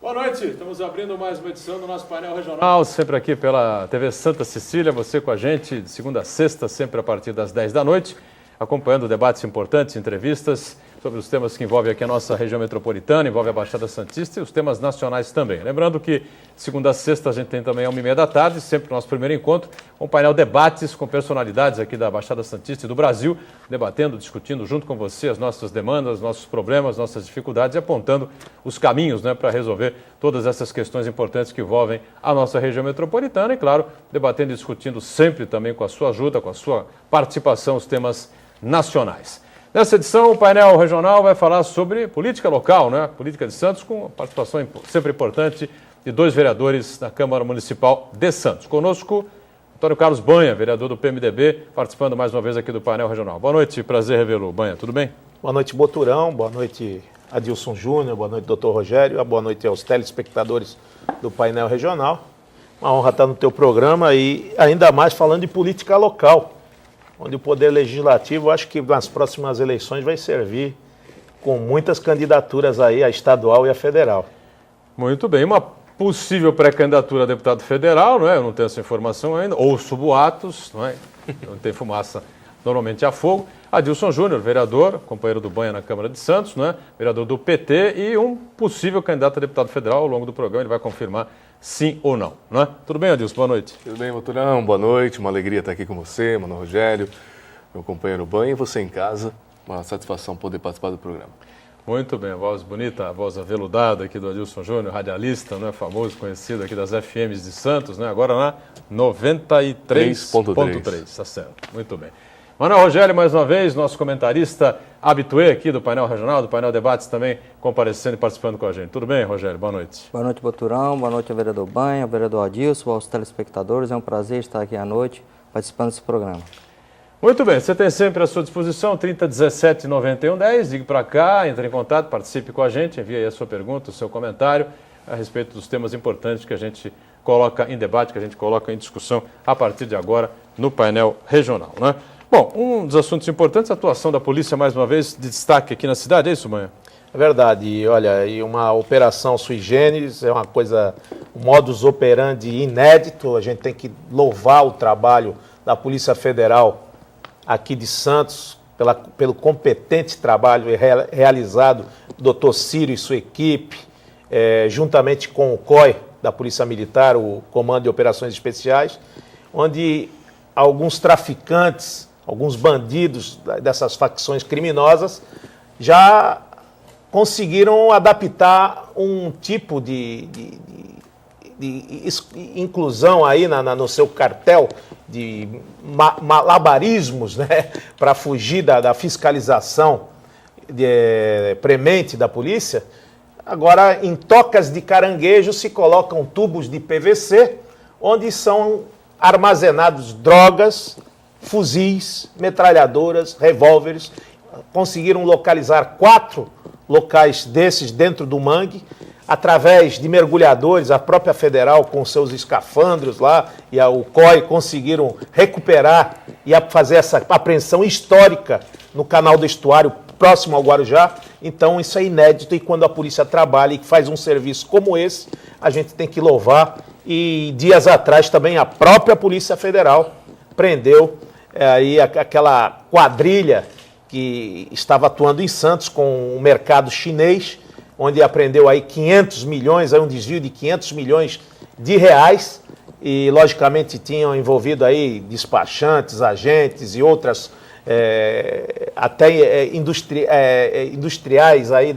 Boa noite, estamos abrindo mais uma edição do nosso painel regional, sempre aqui pela TV Santa Cecília, você com a gente de segunda a sexta, sempre a partir das 10 da noite, acompanhando debates importantes, entrevistas sobre os temas que envolvem aqui a nossa região metropolitana, envolve a Baixada Santista e os temas nacionais também. Lembrando que de segunda a sexta a gente tem também às 1h30 da tarde, sempre o nosso primeiro encontro, um painel debates com personalidades aqui da Baixada Santista e do Brasil, debatendo, discutindo junto com você as nossas demandas, nossos problemas, nossas dificuldades e apontando os caminhos para resolver todas essas questões importantes que envolvem a nossa região metropolitana e, claro, debatendo e discutindo sempre também com a sua ajuda, com a sua participação, os temas nacionais. Nessa edição, o painel regional vai falar sobre política local, política de Santos, com a participação sempre importante de 2 vereadores da Câmara Municipal de Santos. Conosco, Antônio Carlos Banha, vereador do PMDB, participando mais uma vez aqui do painel regional. Boa noite, prazer revê-lo. Banha, tudo bem? Boa noite, Boturão. Boa noite, Adilson Júnior. Boa noite, doutor Rogério. Boa noite aos telespectadores do painel regional. Uma honra estar no teu programa e ainda mais falando de política local, onde o Poder Legislativo, acho que nas próximas eleições vai servir com muitas candidaturas aí, a estadual e a federal. Muito bem, uma possível pré-candidatura a deputado federal, eu não tenho essa informação ainda, ouço boatos, não tem fumaça normalmente há fogo. Adilson Júnior, vereador, companheiro do Banha na Câmara de Santos, vereador do PT e um possível candidato a deputado federal. Ao longo do programa ele vai confirmar sim ou não, Tudo bem, Adilson? Boa noite. Tudo bem, Boturão? Boa noite, uma alegria estar aqui com você, Mano Rogério, meu companheiro Banha e você em casa. Uma satisfação poder participar do programa. Muito bem, a voz bonita, a voz aveludada aqui do Adilson Júnior, radialista, famoso, conhecido aqui das FMs de Santos, agora na 93.3, tá certo, muito bem. Manuel Rogério, mais uma vez, nosso comentarista habitué aqui do painel regional, do painel debates também, comparecendo e participando com a gente. Tudo bem, Rogério? Boa noite. Boa noite, Boturão. Boa noite ao vereador Banha, ao vereador Adilson, aos telespectadores. É um prazer estar aqui à noite participando desse programa. Muito bem, você tem sempre à sua disposição 3017 9110, ligue para cá, entre em contato, participe com a gente, envie aí a sua pergunta, o seu comentário a respeito dos temas importantes que a gente coloca em debate, que a gente coloca em discussão a partir de agora no painel regional, Bom, um dos assuntos importantes é a atuação da polícia, mais uma vez, de destaque aqui na cidade, é isso, Banha? É verdade, e olha, e uma operação sui generis, é uma coisa, um modus operandi inédito, a gente tem que louvar o trabalho da Polícia Federal aqui de Santos, pelo competente trabalho realizado do Dr. Círio e sua equipe, juntamente com o COI da Polícia Militar, o Comando de Operações Especiais, onde alguns traficantes, alguns bandidos dessas facções criminosas já conseguiram adaptar um tipo de inclusão aí no seu cartel de malabarismos, para fugir da fiscalização premente da polícia. Agora, em tocas de caranguejo se colocam tubos de PVC, onde são armazenados drogas, fuzis, metralhadoras, revólveres. Conseguiram localizar 4 locais desses dentro do mangue, através de mergulhadores, a própria Federal com seus escafandros lá e o COI conseguiram recuperar e fazer essa apreensão histórica no canal do Estuário, próximo ao Guarujá. Então isso é inédito e quando a polícia trabalha e faz um serviço como esse, a gente tem que louvar. E dias atrás também a própria Polícia Federal prendeu aí aquela quadrilha que estava atuando em Santos com o mercado chinês, onde apreendeu aí 500 milhões, aí um desvio de 500 milhões de reais e logicamente tinham envolvido aí despachantes, agentes e outras até industriais aí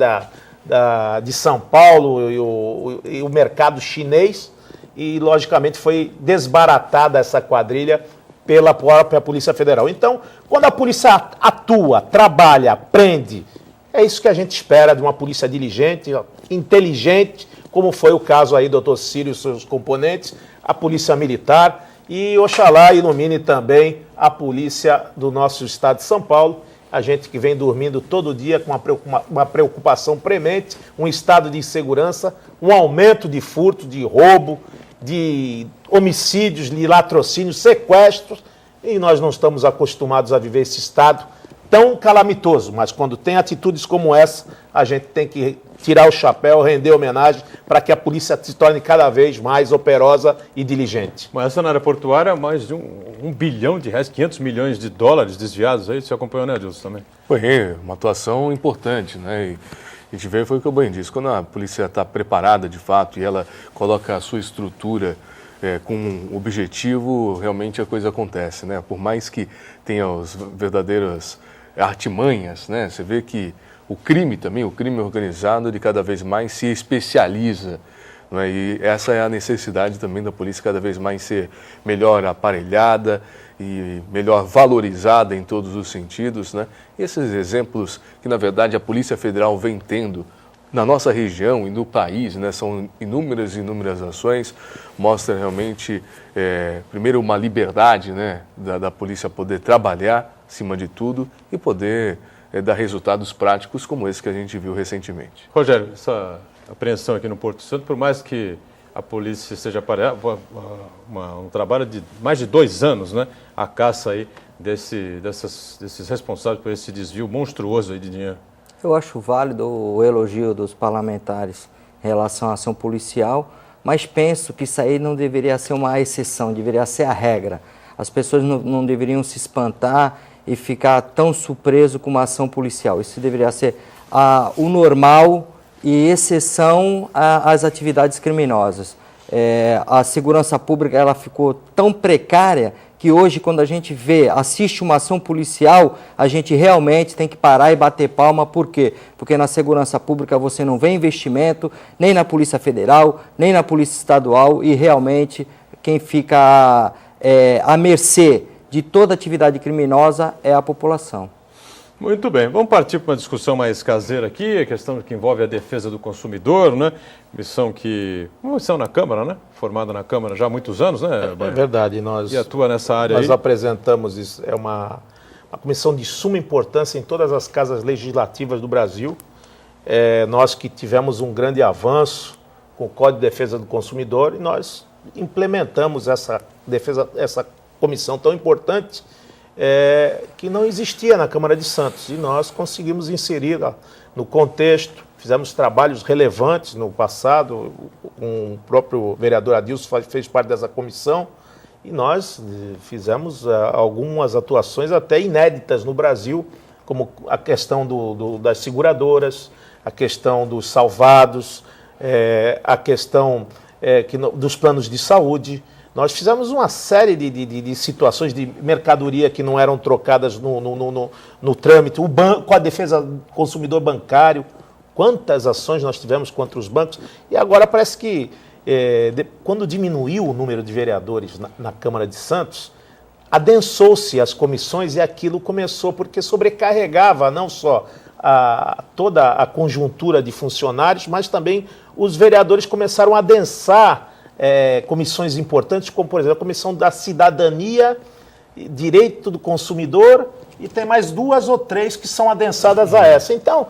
de São Paulo e o mercado chinês. E, logicamente, foi desbaratada essa quadrilha pela própria Polícia Federal. Então, quando a polícia atua, trabalha, prende, é isso que a gente espera de uma polícia diligente, inteligente, como foi o caso aí do Dr. Círio e seus componentes, a Polícia Militar, e oxalá ilumine também a polícia do nosso estado de São Paulo, a gente que vem dormindo todo dia com uma preocupação premente, um estado de insegurança, um aumento de furto, de roubo, de homicídios, de latrocínios, sequestros, e nós não estamos acostumados a viver esse estado tão calamitoso, mas quando tem atitudes como essa, a gente tem que tirar o chapéu, render homenagem para que a polícia se torne cada vez mais operosa e diligente. Mas essa na área portuária, mais de um bilhão de reais, 500 milhões de dólares desviados aí, você acompanhou, né, Adilson, também? Foi uma atuação importante, né? E a gente vê, foi o que o Banho disse, quando a polícia está preparada de fato e ela coloca a sua estrutura com um objetivo, realmente a coisa acontece, né? Por mais que tenha as verdadeiras artimanhas, né? Você vê que o crime também, o crime organizado, ele cada vez mais se especializa, né? E essa é a necessidade também da polícia cada vez mais ser melhor aparelhada e melhor valorizada em todos os sentidos, né? E esses exemplos que, na verdade, a Polícia Federal vem tendo na nossa região e no país, né, são inúmeras ações, mostra realmente, primeiro, uma liberdade, né, da polícia poder trabalhar, acima de tudo, e poder dar resultados práticos como esse que a gente viu recentemente. Rogério, essa apreensão aqui no Porto Santo, por mais que a polícia esteja aparelhada, um trabalho de mais de 2 anos, né, a caça aí desses responsáveis por esse desvio monstruoso aí de dinheiro. Eu acho válido o elogio dos parlamentares em relação à ação policial, mas penso que isso aí não deveria ser uma exceção, deveria ser a regra. As pessoas não deveriam se espantar e ficar tão surpreso com uma ação policial. Isso deveria ser o normal e exceção às atividades criminosas. A segurança pública ela ficou tão precária que hoje, quando a gente assiste uma ação policial, a gente realmente tem que parar e bater palma. Por quê? Porque na segurança pública você não vê investimento, nem na Polícia Federal, nem na Polícia Estadual, e realmente quem fica à mercê de toda atividade criminosa é a população. Muito bem, vamos partir para uma discussão mais caseira aqui, a questão que envolve a defesa do consumidor, né? Uma missão na Câmara, né? Formada na Câmara já há muitos anos, né? É verdade, e atua nessa área aí. Nós apresentamos isso, uma comissão de suma importância em todas as casas legislativas do Brasil. Nós que tivemos um grande avanço com o Código de Defesa do Consumidor e nós implementamos essa comissão tão importante que não existia na Câmara de Santos, e nós conseguimos inserir no contexto, fizemos trabalhos relevantes no passado, o próprio vereador Adilson fez parte dessa comissão, e nós fizemos algumas atuações até inéditas no Brasil, como a questão das seguradoras, a questão dos salvados, a questão dos planos de saúde. Nós fizemos uma série de situações de mercadoria que não eram trocadas no trâmite, com a defesa do consumidor bancário. Quantas ações nós tivemos contra os bancos. E agora parece que, quando diminuiu o número de vereadores na Câmara de Santos, adensou-se as comissões e aquilo começou porque sobrecarregava não só toda a conjuntura de funcionários, mas também os vereadores começaram a adensar comissões importantes, como, por exemplo, a Comissão da Cidadania, Direito do Consumidor, e tem mais 2 ou 3 que são adensadas a essa. Então,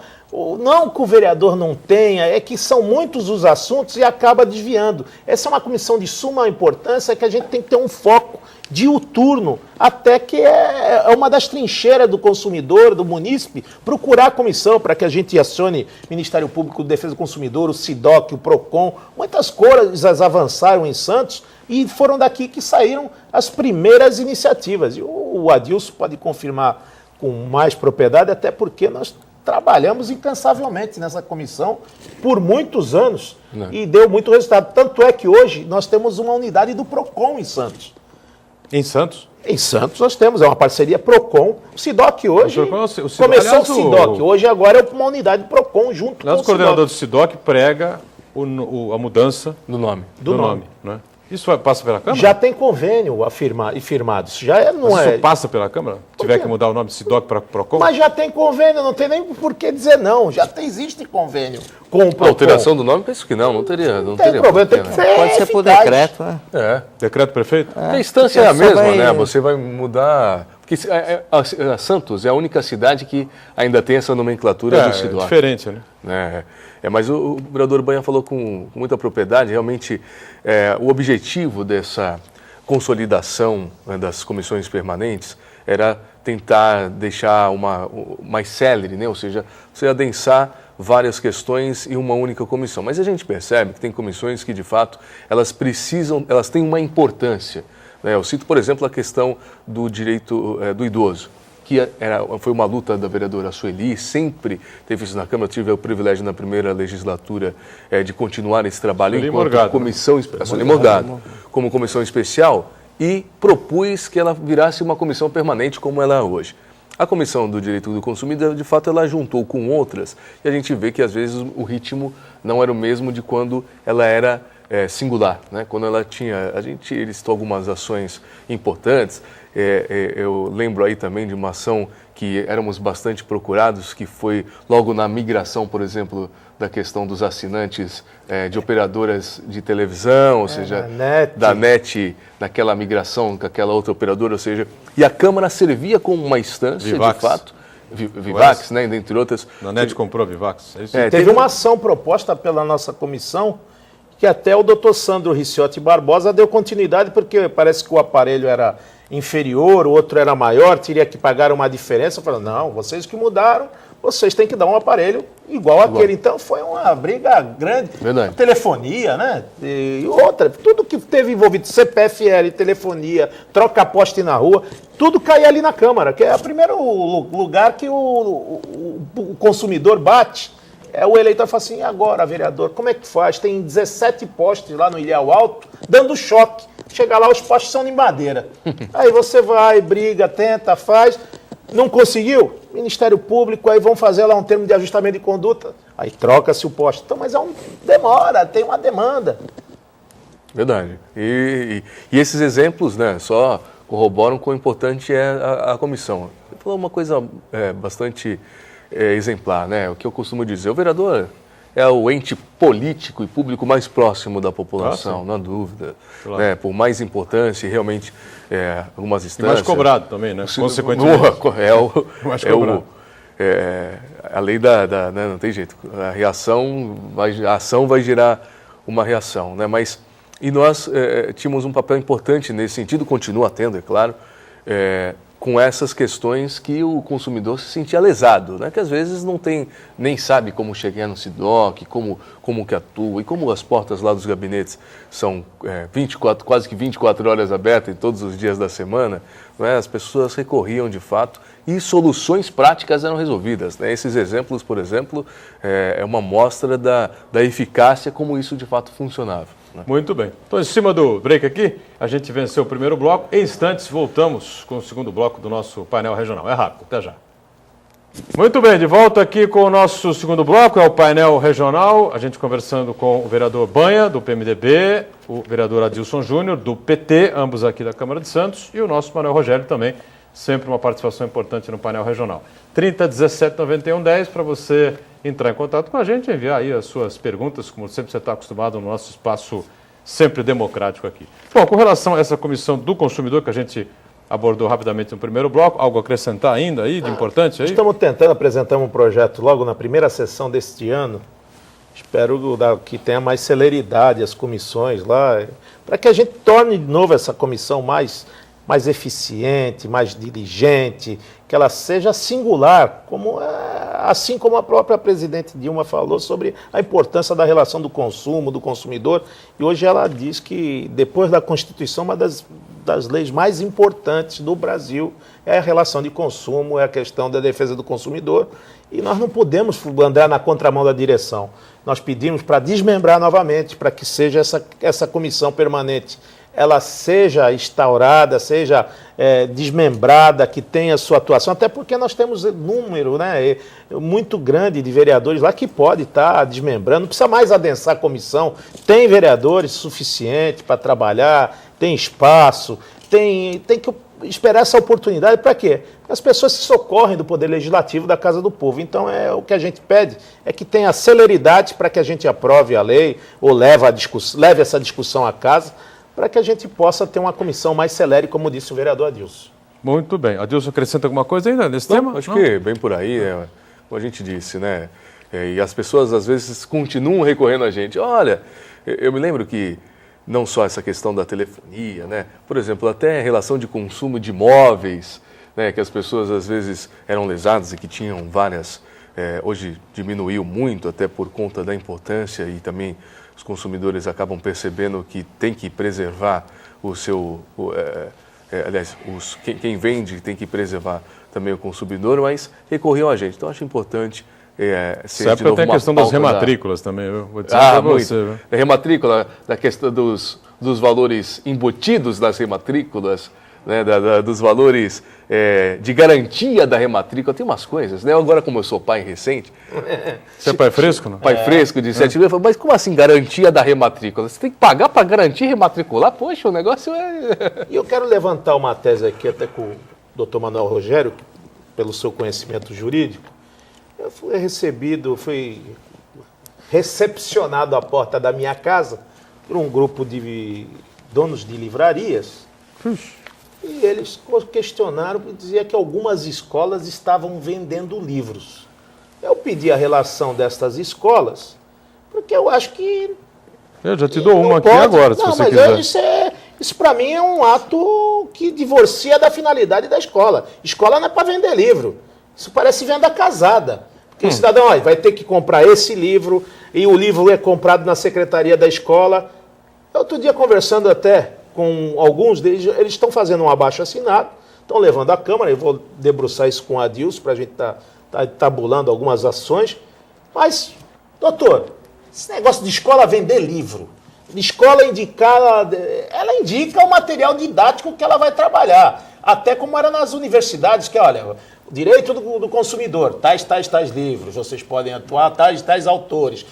não que o vereador não tenha, é que são muitos os assuntos e acaba desviando. Essa é uma comissão de suma importância que a gente tem que ter um foco diuturno, até que é uma das trincheiras do consumidor, do munícipe, procurar a comissão para que a gente acione Ministério Público de Defesa do Consumidor, o SIDOC, o PROCON. Muitas coisas avançaram em Santos e foram daqui que saíram as primeiras iniciativas. E o Adilson pode confirmar com mais propriedade, até porque nós trabalhamos incansavelmente nessa comissão por muitos anos e deu muito resultado. Tanto é que hoje nós temos uma unidade do PROCON em Santos. Em Santos? Em Santos nós temos, uma parceria PROCON. O SIDOC hoje começou aliás, o SIDOC, hoje agora é uma unidade PROCON junto com o SIDOC. O coordenador do SIDOC prega a mudança do nome. Do nome, né? Isso passa pela Câmara? Já tem convênio firmado. Isso passa pela Câmara? Tiver que mudar o nome de SIDOC para PROCON? Mas já tem convênio, não tem nem por que dizer não. Existe convênio com o PROCON. A alteração do nome, penso que não teria. Não tem teria problema, porquê, tem que Pode ser por decreto, né? Decreto prefeito? A instância é a mesma, né? Você vai mudar. Porque a Santos é a única cidade que ainda tem essa nomenclatura do SIDOC. É diferente, né? Mas o vereador Banha falou com muita propriedade. Realmente, o objetivo dessa consolidação, né, das comissões permanentes era tentar deixar mais célere, né? Ou seja, você adensar várias questões em uma única comissão. Mas a gente percebe que tem comissões que, de fato, elas têm uma importância. Né? Eu cito, por exemplo, a questão do direito do idoso, que foi uma luta da vereadora Sueli, sempre teve isso na Câmara. Eu tive o privilégio na primeira legislatura de continuar esse trabalho enquanto comissão, Sueli Morgado, como comissão especial, e propus que ela virasse uma comissão permanente como ela é hoje. A Comissão do Direito do Consumidor, de fato, ela juntou com outras, e a gente vê que, às vezes, o ritmo não era o mesmo de quando ela era singular, né? Quando ela tinha... A gente listou algumas ações importantes. Eu lembro aí também de uma ação que éramos bastante procurados, que foi logo na migração, por exemplo, da questão dos assinantes de operadoras de televisão, ou seja, da NET, naquela migração com aquela outra operadora, ou seja, e a Câmara servia como uma instância, Vivax. de fato, Vivax, né, entre outras. A NET comprou a Vivax, é isso? Teve uma ação proposta pela nossa comissão, que até o doutor Sandro Ricciotti Barbosa deu continuidade, porque parece que o aparelho era inferior, o outro era maior, teria que pagar uma diferença. Falando, não, vocês que mudaram, vocês têm que dar um aparelho igual àquele. Então foi uma briga grande. Verdade. Telefonia, né? E outra, tudo que teve envolvido, CPFL, telefonia, troca poste na rua, tudo caía ali na Câmara, que é o primeiro lugar que o consumidor bate. O eleitor fala assim, e agora, vereador, como é que faz? Tem 17 postes lá no Ilhéu Alto, dando choque. Chega lá, os postes são de madeira. Aí você vai, briga, tenta, faz. Não conseguiu? Ministério Público, aí vão fazer lá um termo de ajustamento de conduta. Aí troca-se o poste. Então, mas demora, tem uma demanda. Verdade. E esses exemplos, né, só corroboram quão importante é a comissão. Você falou uma coisa bastante exemplar, né? O que eu costumo dizer, o vereador é o ente político e público mais próximo da população, não há dúvida. Claro. Né? Por mais importância, realmente, algumas instâncias... E mais cobrado também, né? Consequentemente. A lei né? Não tem jeito. A ação vai gerar uma reação, né? E nós tínhamos um papel importante nesse sentido, continua tendo, é claro, com essas questões que o consumidor se sentia lesado, né? Que às vezes nem sabe como chegar no SIDOC, como que atua, e como as portas lá dos gabinetes são quase que 24 horas abertas em todos os dias da semana, né? As pessoas recorriam de fato e soluções práticas eram resolvidas, né? Esses exemplos, por exemplo, é uma mostra da eficácia como isso de fato funcionava. Muito bem. Então, em cima do break aqui, a gente venceu o primeiro bloco. Em instantes, voltamos com o segundo bloco do nosso painel regional. É rápido, até já. Muito bem, de volta aqui com o nosso segundo bloco, é o painel regional. A gente conversando com o vereador Banha, do PMDB, o vereador Adilson Júnior, do PT, ambos aqui da Câmara de Santos, e o nosso Manuel Rogério também, sempre uma participação importante no painel regional. 3017-9110 para você entrar em contato com a gente, enviar aí as suas perguntas, como sempre você está acostumado no nosso espaço sempre democrático aqui. Bom, com relação a essa comissão do consumidor que a gente abordou rapidamente no primeiro bloco, algo a acrescentar ainda aí de importante aí? Estamos tentando apresentar um projeto logo na primeira sessão deste ano. Espero que tenha mais celeridade as comissões lá, para que a gente torne de novo essa comissão mais eficiente, mais diligente, que ela seja singular, assim como a própria presidente Dilma falou sobre a importância da relação do consumo, do consumidor, e hoje ela diz que, depois da Constituição, uma das leis mais importantes do Brasil é a relação de consumo, é a questão da defesa do consumidor, e nós não podemos andar na contramão da direção. Nós pedimos para desmembrar novamente, para que seja essa comissão permanente, ela seja instaurada, seja desmembrada, que tenha sua atuação, até porque nós temos número, né, muito grande de vereadores lá que pode estar desmembrando, não precisa mais adensar a comissão, tem vereadores suficientes para trabalhar, tem espaço, tem que esperar essa oportunidade para quê? As pessoas se socorrem do Poder Legislativo, da Casa do Povo. Então, o que a gente pede é que tenha celeridade para que a gente aprove a lei ou leve essa discussão à casa, para que a gente possa ter uma comissão mais celere, como disse o vereador Adilson. Muito bem. Adilson, acrescenta alguma coisa ainda nesse tema? Acho que bem por aí, como a gente disse, né? E as pessoas, às vezes, continuam recorrendo a gente. Olha, eu me lembro que não só essa questão da telefonia, né? Por exemplo, até a relação de consumo de imóveis, né? Que as pessoas, às vezes, eram lesadas e que tinham várias hoje diminuiu muito, até por conta da importância, e também os consumidores acabam percebendo que tem que preservar o seu... aliás, quem vende tem que preservar também o consumidor, mas recorreu a gente. Então, acho importante ser de novo tem a questão das rematrículas também, viu? Vou dizer para você, viu? A rematrícula, da questão dos valores embutidos das rematrículas, né, dos valores de garantia da rematrícula, tem umas coisas, né? Agora, como eu sou pai recente... Você é pai fresco, não? Pai fresco de 7 anos, mas como assim garantia da rematrícula? Você tem que pagar para garantir rematricular? Poxa, o negócio é... E eu quero levantar uma tese aqui até com o doutor Manuel Rogério, pelo seu conhecimento jurídico. Eu fui recepcionado à porta da minha casa por um grupo de donos de livrarias. E eles questionaram e diziam que algumas escolas estavam vendendo livros. Eu pedi a relação destas escolas, porque eu acho que... Eu já te dou uma aqui agora, se você quiser. Isso para mim é um ato que divorcia da finalidade da escola. Escola não é para vender livro. Isso parece venda casada. Porque o cidadão vai ter que comprar esse livro, e o livro é comprado na secretaria da escola. Outro dia, conversando até com alguns deles, eles estão fazendo um abaixo-assinado, estão levando à Câmara, eu vou debruçar isso com o Adilson para a gente tá tabulando algumas ações. Mas, doutor, esse negócio de escola vender livro, de escola indicar, ela indica o material didático que ela vai trabalhar, até como era nas universidades, que olha... Direito do consumidor, tais livros, vocês podem atuar, tais autores.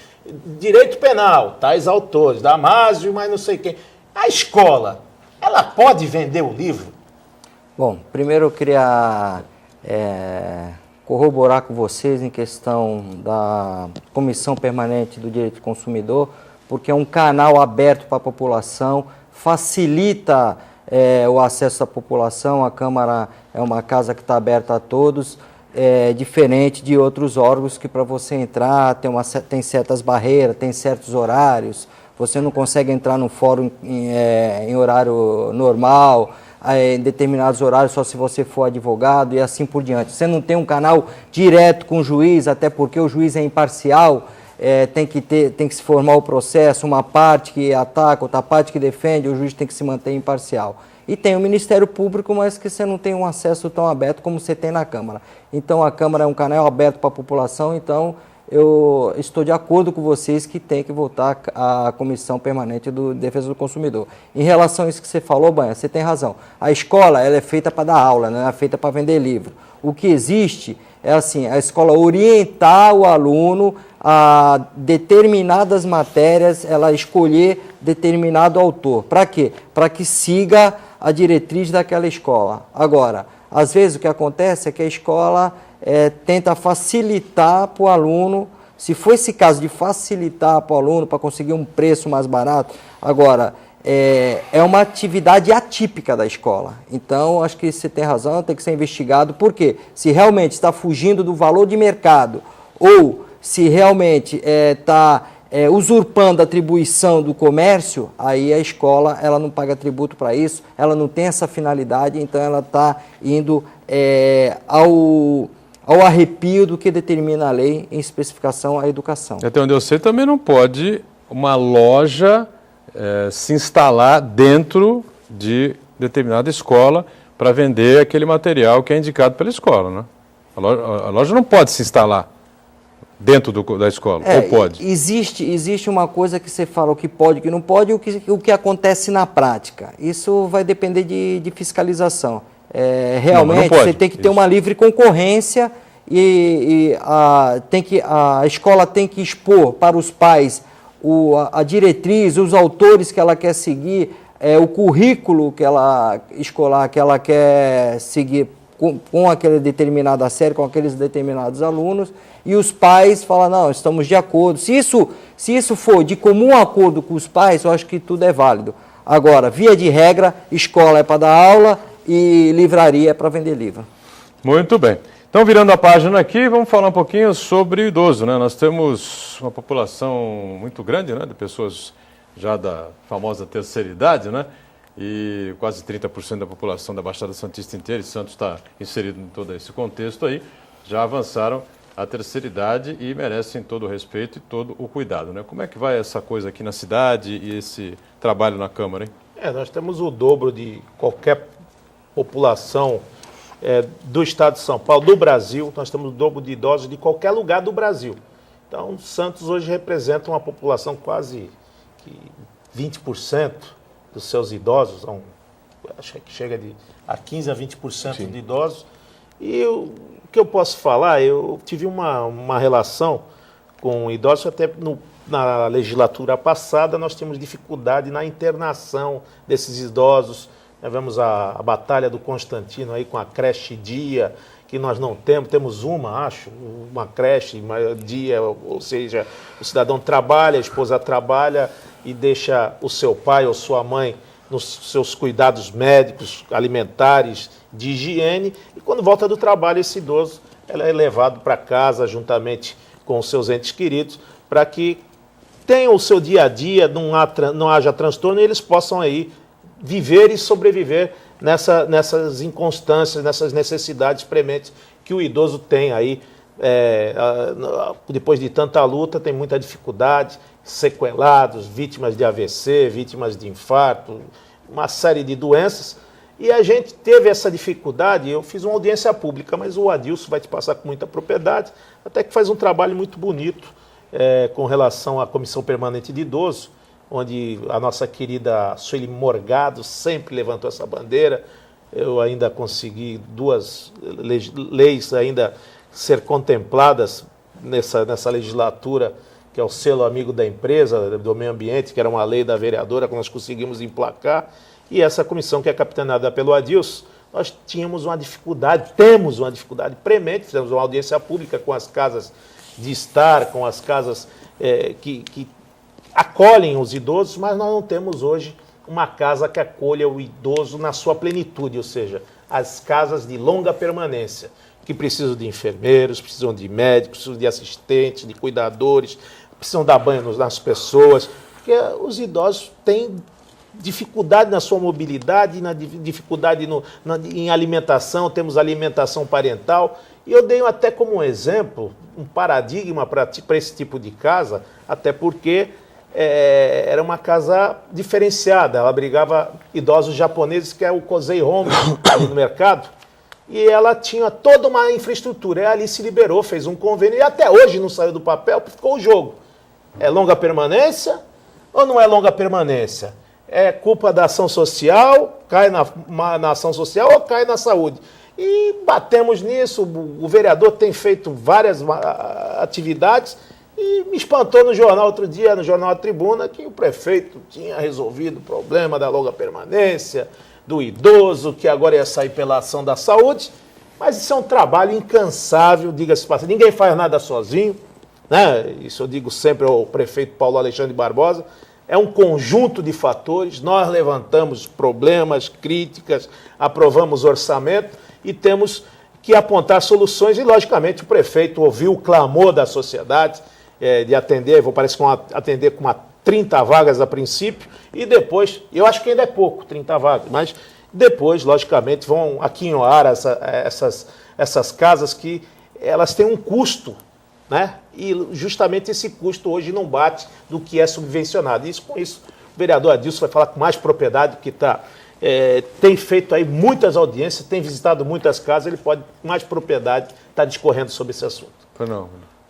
Direito penal, tais autores, Damásio, mas não sei quem. A escola, ela pode vender o livro? Bom, primeiro eu queria corroborar com vocês em questão da Comissão Permanente do Direito do Consumidor, porque é um canal aberto para a população, facilita o acesso da população. A Câmara é uma casa que está aberta a todos, diferente de outros órgãos que para você entrar tem certas barreiras, tem certos horários, você não consegue entrar no fórum em horário normal, em determinados horários só se você for advogado e assim por diante. Você não tem um canal direto com o juiz, até porque o juiz é imparcial, tem que se formar o processo, uma parte que ataca, outra parte que defende, o juiz tem que se manter imparcial. E tem o Ministério Público, mas que você não tem um acesso tão aberto como você tem na Câmara. Então a Câmara é um canal aberto para a população, então eu estou de acordo com vocês que tem que voltar à Comissão Permanente de Defesa do Consumidor. Em relação a isso que você falou, Banha, você tem razão. A escola ela é feita para dar aula, não é feita para vender livro. O que existe é assim, a escola orientar o aluno a determinadas matérias, ela escolher determinado autor. Para quê? Para que siga a diretriz daquela escola. Agora, às vezes o que acontece é que a escola tenta facilitar para o aluno, se for esse caso de facilitar para o aluno, para conseguir um preço mais barato, agora, é uma atividade atípica da escola. Então, acho que você tem razão, tem que ser investigado. Por quê? Se realmente está fugindo do valor de mercado ou se realmente está usurpando a atribuição do comércio, aí a escola ela não paga tributo para isso, ela não tem essa finalidade, então ela está indo ao arrepio do que determina a lei, em especificação à educação. Até onde eu sei, também não pode uma loja se instalar dentro de determinada escola para vender aquele material que é indicado pela escola, né? A loja não pode se instalar dentro da escola, ou pode? Existe uma coisa que você fala o que pode, o que não pode, e o que acontece na prática. Isso vai depender de fiscalização. Realmente, você tem que ter uma livre concorrência e a escola tem que expor para os pais a diretriz, os autores que ela quer seguir, o currículo escolar que ela quer seguir com aquela determinada série, com aqueles determinados alunos, e os pais falam, não, estamos de acordo. Se isso for de comum acordo com os pais, eu acho que tudo é válido. Agora, via de regra, escola é para dar aula e livraria é para vender livro. Muito bem. Então, virando a página aqui, vamos falar um pouquinho sobre o idoso, né? Nós temos uma população muito grande, né, de pessoas já da famosa terceira idade, né? E quase 30% da população da Baixada Santista inteira, e Santos está inserido em todo esse contexto aí, já avançaram a terceira idade e merecem todo o respeito e todo o cuidado, né? Como é que vai essa coisa aqui na cidade e esse trabalho na Câmara, hein? Nós temos o dobro de qualquer população do estado de São Paulo, do Brasil. Nós temos o dobro de idosos de qualquer lugar do Brasil. Então, Santos hoje representa uma população quase que 20% dos seus idosos, acho que chega a 15% a 20% Sim. de idosos. E o que eu posso falar, eu tive uma relação com idosos, até na legislatura passada nós tínhamos dificuldade na internação desses idosos. Nós vemos a Batalha do Constantino aí com a creche dia, que nós não temos uma creche dia, ou seja, o cidadão trabalha, a esposa trabalha e deixa o seu pai ou sua mãe nos seus cuidados médicos, alimentares, de higiene, e quando volta do trabalho, esse idoso é levado para casa juntamente com os seus entes queridos, para que tenham o seu dia a dia, não haja transtorno e eles possam aí viver e sobreviver nessas inconstâncias, nessas necessidades prementes que o idoso tem aí, depois de tanta luta, tem muita dificuldade, sequelados, vítimas de AVC, vítimas de infarto, uma série de doenças, e a gente teve essa dificuldade. Eu fiz uma audiência pública, mas o Adilson vai te passar com muita propriedade, até que faz um trabalho muito bonito com relação à Comissão Permanente de Idoso, onde a nossa querida Sueli Morgado sempre levantou essa bandeira. Eu ainda consegui 2 leis ainda ser contempladas nessa legislatura, que é o selo amigo da empresa, do meio ambiente, que era uma lei da vereadora que nós conseguimos emplacar, e essa comissão que é capitaneada pelo Adilson, nós temos uma dificuldade premente. Fizemos uma audiência pública com as casas de estar, com as casas que acolhem os idosos, mas nós não temos hoje uma casa que acolha o idoso na sua plenitude, ou seja, as casas de longa permanência, que precisam de enfermeiros, precisam de médicos, precisam de assistentes, de cuidadores, precisam dar banho nas pessoas, porque os idosos têm dificuldade na sua mobilidade, dificuldade em alimentação, temos alimentação parental, e eu dei até como um exemplo, um paradigma para esse tipo de casa, até porque era uma casa diferenciada, ela abrigava idosos japoneses, que é o Kosei Home ali no mercado, e ela tinha toda uma infraestrutura. E ali se liberou, fez um convênio, e até hoje não saiu do papel, ficou o jogo. É longa permanência ou não é longa permanência? É culpa da ação social, cai na ação social ou cai na saúde? E batemos nisso, o vereador tem feito várias atividades, e me espantou no jornal outro dia, no jornal A Tribuna, que o prefeito tinha resolvido o problema da longa permanência, do idoso, que agora ia sair pela ação da saúde, mas isso é um trabalho incansável, diga-se passagem, ninguém faz nada sozinho, né? Isso eu digo sempre ao prefeito Paulo Alexandre Barbosa, é um conjunto de fatores, nós levantamos problemas, críticas, aprovamos orçamento e temos que apontar soluções, e logicamente o prefeito ouviu o clamor da sociedade, de atender, parece que vão atender com 30 vagas a princípio, e depois, eu acho que ainda é pouco, 30 vagas, mas depois, logicamente, vão aquinhoar essas casas que elas têm um custo, né? E justamente esse custo hoje não bate do que é subvencionado. E com isso, o vereador Adilson vai falar com mais propriedade, porque tem feito aí muitas audiências, tem visitado muitas casas, ele pode, com mais propriedade, estar discorrendo sobre esse assunto.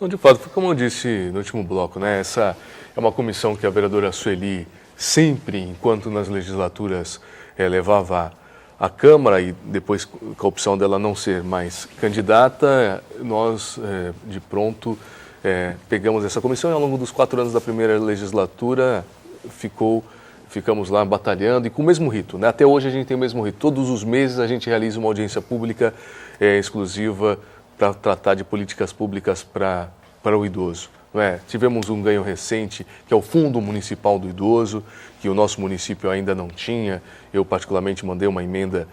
Não, de fato, como eu disse no último bloco, né, essa é uma comissão que a vereadora Sueli sempre, enquanto nas legislaturas levava à Câmara, e depois com a opção dela não ser mais candidata, nós de pronto pegamos essa comissão, e ao longo dos 4 anos da primeira legislatura ficamos lá batalhando e com o mesmo rito, né? Até hoje a gente tem o mesmo rito. Todos os meses a gente realiza uma audiência pública exclusiva para tratar de políticas públicas para o idoso. Não é? Tivemos um ganho recente, que é o Fundo Municipal do Idoso, que o nosso município ainda não tinha. Eu, particularmente, mandei uma emenda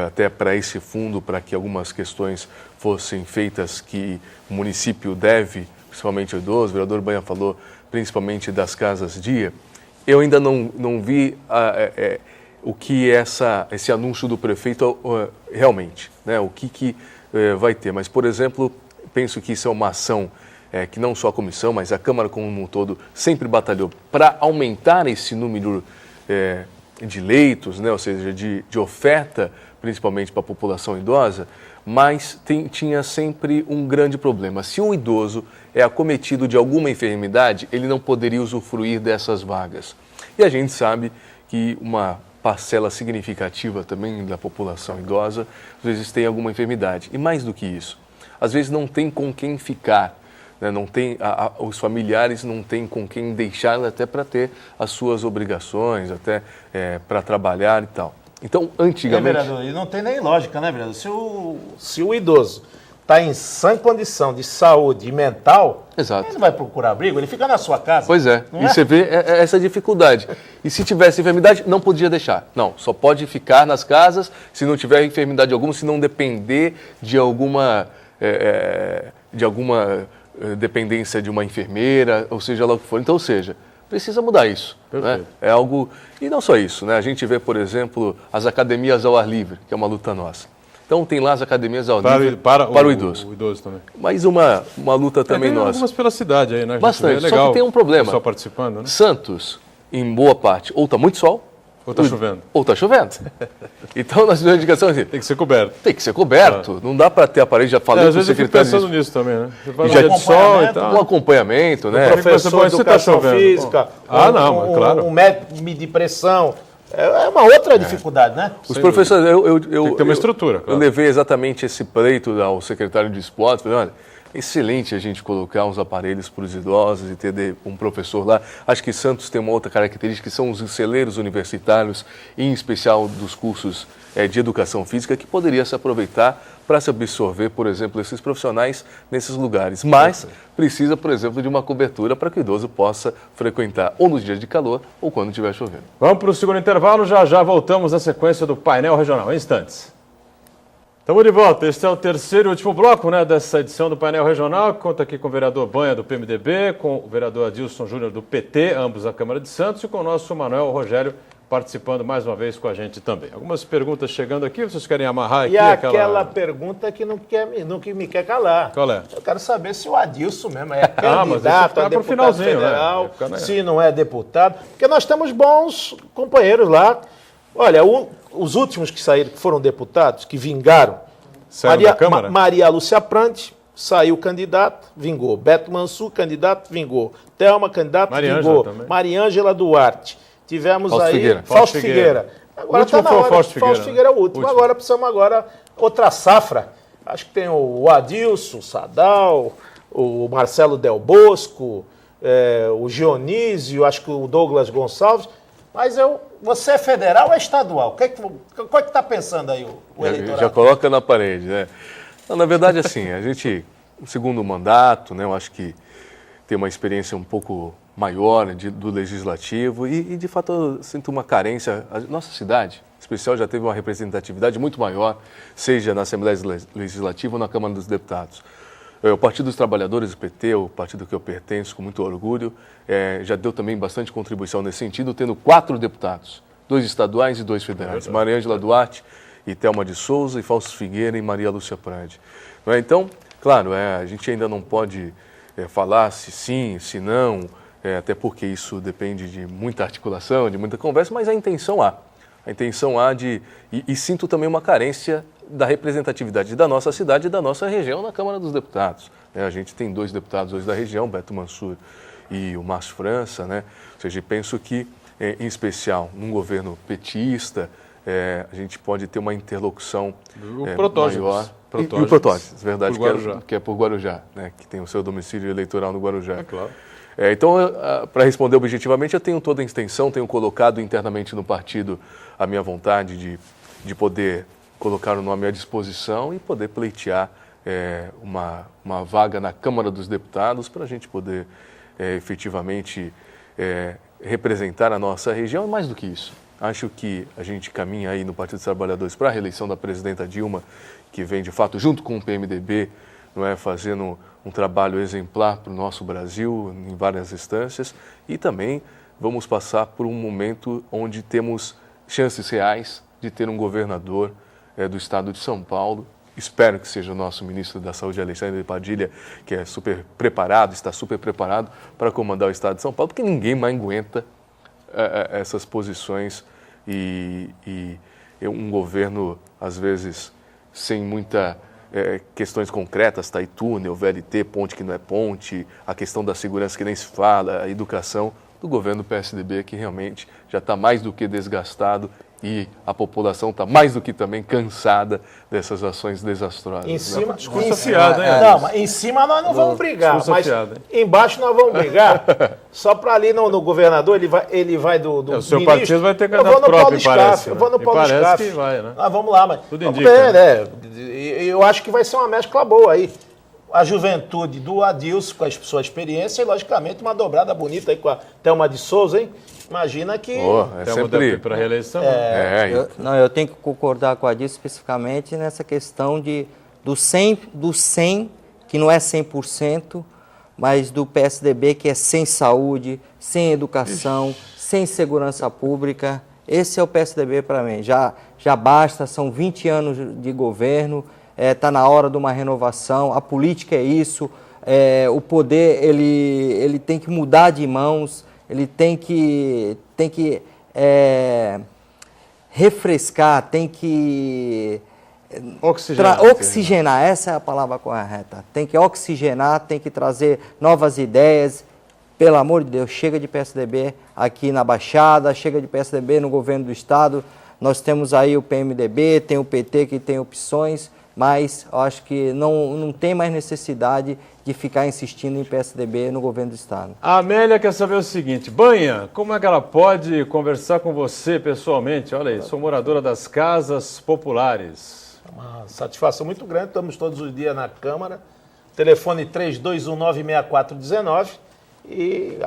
até para esse fundo, para que algumas questões fossem feitas que o município deve, principalmente o idoso. O vereador Banha falou principalmente das casas-dia. Eu ainda não vi o que esse anúncio do prefeito realmente, né? O que vai ter. Mas, por exemplo, penso que isso é uma ação que não só a comissão, mas a Câmara como um todo sempre batalhou para aumentar esse número de leitos, né? Ou seja, de oferta, principalmente para a população idosa, mas tinha sempre um grande problema. Se um idoso é acometido de alguma enfermidade, ele não poderia usufruir dessas vagas. E a gente sabe que uma parcela significativa também da população idosa, às vezes tem alguma enfermidade. E mais do que isso, às vezes não tem com quem ficar, né? Não tem, os familiares não têm com quem deixar até para ter as suas obrigações, até para trabalhar e tal. Então, antigamente... vereador, e não tem nem lógica, né, vereador? Se o idoso está em sã condição de saúde mental, Exato. ele não vai procurar abrigo, ele fica na sua casa. Pois é, e você vê essa dificuldade. E se tivesse enfermidade, não podia deixar. Não, só pode ficar nas casas se não tiver enfermidade alguma, se não depender de alguma dependência de uma enfermeira, ou seja lá o que for. Então, ou seja, precisa mudar isso. Né? É algo... E não só isso, né? A gente vê, por exemplo, as academias ao ar livre, que é uma luta nossa. Então tem lá as academias ao livre para o idoso. O idoso também. Mas uma luta também tem nossa. Algumas pela cidade aí, né? Bastante, legal, só que tem um problema. Só participando, né? Santos, em boa parte, ou está muito sol, ou está chovendo. Ou está chovendo. Então, nas minhas indicações, assim, tem que ser coberto. Tem que ser coberto. Não dá para ter a parede, já falei às vezes eu fico pensando nisso também, né? Já de sol e tal. Um acompanhamento, né? Professor de educação física. Claro. Um médico de pressão. É uma outra dificuldade, né? Os professores, tem que ter uma estrutura. Claro. Eu levei exatamente esse pleito ao secretário de esporte. Falei, olha, excelente a gente colocar uns aparelhos para os idosos e ter um professor lá. Acho que Santos tem uma outra característica, que são os celeiros universitários, em especial dos cursos de educação física, que poderia se aproveitar para se absorver, por exemplo, esses profissionais nesses lugares. Mas precisa, por exemplo, de uma cobertura para que o idoso possa frequentar ou nos dias de calor ou quando estiver chovendo. Vamos para o segundo intervalo, já voltamos na sequência do painel regional, em instantes. Estamos de volta, este é o terceiro e último bloco, né, dessa edição do painel regional, que conta aqui com o vereador Banha do PMDB, com o vereador Adilson Júnior do PT, ambos da Câmara de Santos, e com o nosso Manuel Rogério participando mais uma vez com a gente também. Algumas perguntas chegando aqui, vocês querem amarrar aqui? E aquela pergunta que não me quer calar. Qual é? Eu quero saber se o Adilson mesmo é candidato a deputado federal, né? Se não é deputado, porque nós temos bons companheiros lá. Olha, os últimos que saíram, que foram deputados, que vingaram, Maria Lúcia Prandi, saiu candidato, vingou. Beto Mansur, candidato, vingou. Thelma, candidato, vingou. Mariângela Duarte. Tivemos Fausto Figueira. Agora está na hora. Fausto Figueira é o último. Agora precisamos outra safra. Acho que tem o Adilson, o Sadal, o Marcelo Del Bosco, o Dionísio, acho que o Douglas Gonçalves. Mas você é federal ou é estadual? Qual é que está pensando aí o eleitorado? Já coloca na parede, né? Não, na verdade, assim, a gente, o segundo mandato, né, eu acho que tem uma experiência um pouco maior do legislativo e de fato, eu sinto uma carência. A nossa cidade, em especial, já teve uma representatividade muito maior, seja na Assembleia Legislativa ou na Câmara dos Deputados. O Partido dos Trabalhadores, o PT, o partido que eu pertenço, com muito orgulho, já deu também bastante contribuição nesse sentido, tendo 4 deputados, 2 estaduais e 2 federais. Mariângela Duarte e Thelma de Souza, e Fausto Figueira e Maria Lúcia Prandi. Então, claro, a gente ainda não pode falar se sim, se não, até porque isso depende de muita articulação, de muita conversa, mas a intenção há. A intenção há e sinto também uma carência da representatividade da nossa cidade e da nossa região na Câmara dos Deputados. A gente tem 2 deputados hoje da região, Beto Mansur e o Márcio França, né? Ou seja, penso que, em especial, num governo petista, a gente pode ter uma interlocução maior. E o Protógenes, verdade, que é por Guarujá, né? Que tem o seu domicílio eleitoral no Guarujá. É claro. Então, para responder objetivamente, eu tenho toda a intenção, tenho colocado internamente no partido a minha vontade de poder colocar o nome à disposição e poder pleitear uma vaga na Câmara dos Deputados para a gente poder efetivamente representar a nossa região. E mais do que isso, acho que a gente caminha aí no Partido dos Trabalhadores para a reeleição da presidenta Dilma, que vem de fato junto com o PMDB, não é, fazendo um trabalho exemplar para o nosso Brasil em várias instâncias, e também vamos passar por um momento onde temos chances reais de ter um governador do estado de São Paulo espero que seja o nosso ministro da Saúde, Alexandre Padilha, que é super preparado, está super preparado para comandar o Estado de São Paulo, porque ninguém mais aguenta essas posições e um governo, às vezes, sem muita questões concretas, tá aí túnel, VLT, ponte que não é ponte, a questão da segurança que nem se fala, a educação do governo do PSDB, que realmente já está mais do que desgastado e a população está mais do que também cansada dessas ações desastrosas. Em cima, discurso afiado, hein? Não, mas em cima nós não vamos brigar, mas afiado, embaixo nós vamos brigar. Só para ali no governador, ele vai do O seu ministro. partido vai ter Eu vou candidato no Paulo próprio, parece. Eu vou no E Paulo parece Scaff. que vai, né? Nós vamos lá, mas Tudo vamos indica, ver, né? Eu acho que vai ser uma mescla boa aí. A juventude do Adilson, com a sua experiência, e logicamente uma dobrada bonita aí com a Thelma de Souza, hein? Imagina que... É sempre... para a reeleição. Eu tenho que concordar com a Adilson especificamente nessa questão do 100, que não é 100%, mas do PSDB, que é sem saúde, sem educação, sem segurança pública. Esse é o PSDB para mim. Já basta, são 20 anos de governo, está na hora de uma renovação, a política é isso, o poder ele tem que mudar de mãos, ele tem que refrescar, tem que oxigenar, essa é a palavra correta. Tem que oxigenar, tem que trazer novas ideias. Pelo amor de Deus, chega de PSDB aqui na Baixada, chega de PSDB no governo do Estado. Nós temos aí o PMDB, tem o PT que tem opções, mas eu acho que não tem mais necessidade de ficar insistindo em PSDB no governo do Estado. A Amélia quer saber o seguinte: Banha, como é que ela pode conversar com você pessoalmente? Olha aí, sou moradora das Casas Populares. Uma satisfação muito grande, estamos todos os dias na Câmara. Telefone 3219-6419 e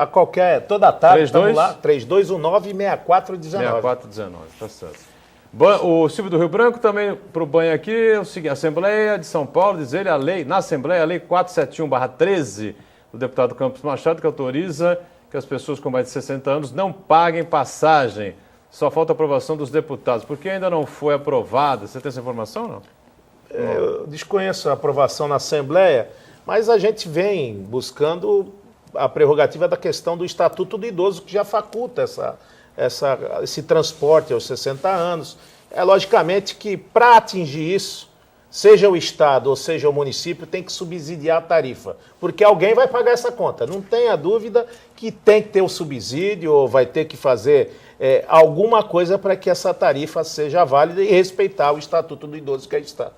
toda tarde estamos lá, 3219-6419. 6419, tá certo. O Silvio do Rio Branco também para o banho aqui, é o seguinte: Assembleia de São Paulo, diz ele, a lei 471/13 do deputado Campos Machado, que autoriza que as pessoas com mais de 60 anos não paguem passagem. Só falta a aprovação dos deputados. Por que ainda não foi aprovada? Você tem essa informação ou não? Eu desconheço a aprovação na Assembleia, mas a gente vem buscando a prerrogativa da questão do Estatuto do Idoso, que já faculta esse transporte aos 60 anos. É logicamente que, para atingir isso, seja o Estado ou seja o município, tem que subsidiar a tarifa, porque alguém vai pagar essa conta. Não tenha dúvida que tem que ter o subsídio ou vai ter que fazer alguma coisa para que essa tarifa seja válida e respeitar o Estatuto do Idoso que aí está.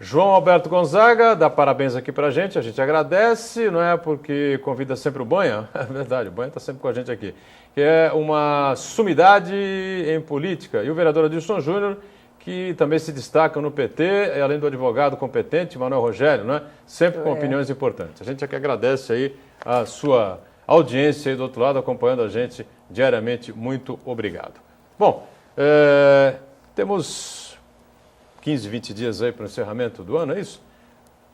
João Alberto Gonzaga dá parabéns aqui pra gente, a gente agradece, não é porque convida sempre o Banha, é verdade, o Banha está sempre com a gente aqui, que é uma sumidade em política. E o vereador Adilson Júnior, que também se destaca no PT, além do advogado competente, Manuel Rogério, não é? Sempre com opiniões importantes. A gente aqui agradece aí a sua audiência aí do outro lado, acompanhando a gente diariamente. Muito obrigado. Bom, temos 15, 20 dias aí para o encerramento do ano, é isso?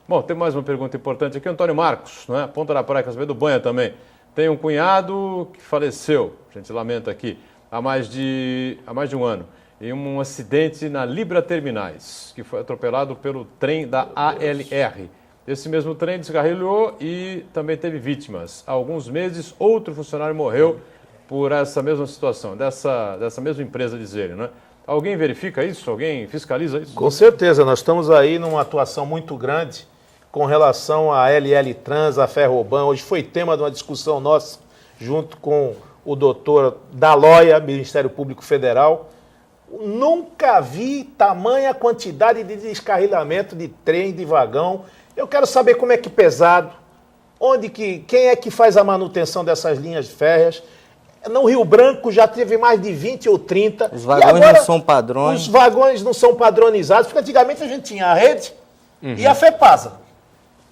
Bom, tem mais uma pergunta importante aqui. Antônio Marcos, não é? Ponta da Praia, quer saber do Banha também. Tem um cunhado que faleceu, a gente lamenta aqui, há mais de um ano, em um acidente na Libra Terminais, que foi atropelado pelo trem da ALR. Esse mesmo trem descarrilhou e também teve vítimas. Há alguns meses, outro funcionário morreu por essa mesma situação, dessa mesma empresa, diz ele, não é? Alguém verifica isso? Alguém fiscaliza isso? Com certeza, nós estamos aí numa atuação muito grande com relação à LL Trans, à Ferroban. Hoje foi tema de uma discussão nossa, junto com o doutor Daloia, Ministério Público Federal. Nunca vi tamanha quantidade de descarrilamento de trem, de vagão. Eu quero saber como é que pesado, quem é que faz a manutenção dessas linhas férreas. No Rio Branco já teve mais de 20 ou 30. Os vagões não são padrões. Os vagões não são padronizados, porque antigamente a gente tinha a rede e a FEPASA.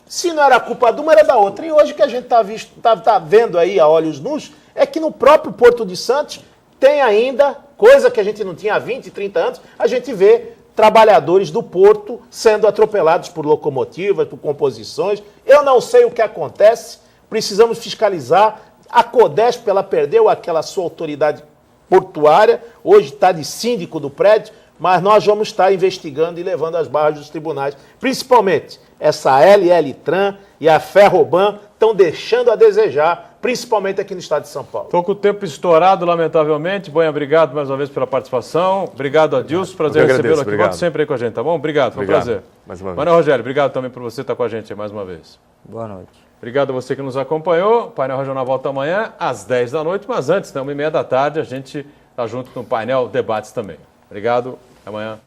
Se não era culpa de uma, era da outra. E hoje o que a gente está vendo aí a olhos nus é que no próprio Porto de Santos tem ainda, coisa que a gente não tinha há 20, 30 anos, a gente vê trabalhadores do porto sendo atropelados por locomotivas, por composições. Eu não sei o que acontece, precisamos fiscalizar. A Codesp, ela perdeu aquela sua autoridade portuária, hoje está de síndico do prédio. mas nós vamos estar investigando e levando às barras dos tribunais, principalmente essa LL-Tran e a Ferroban estão deixando a desejar, principalmente aqui no estado de São Paulo. Estou com o tempo estourado, lamentavelmente. Banha, obrigado mais uma vez pela participação. Obrigado, Adilson. Prazer recebê-lo aqui. Volte sempre aí com a gente, tá bom? Obrigado, foi um prazer. Mais uma vez. Manuel Rogério, obrigado também por você estar com a gente aí mais uma vez. Boa noite. Obrigado a você que nos acompanhou. O Painel Regional volta amanhã às 10 da noite, mas antes, né, 1h30 da tarde, a gente está junto no Painel Debates também. Obrigado, até amanhã.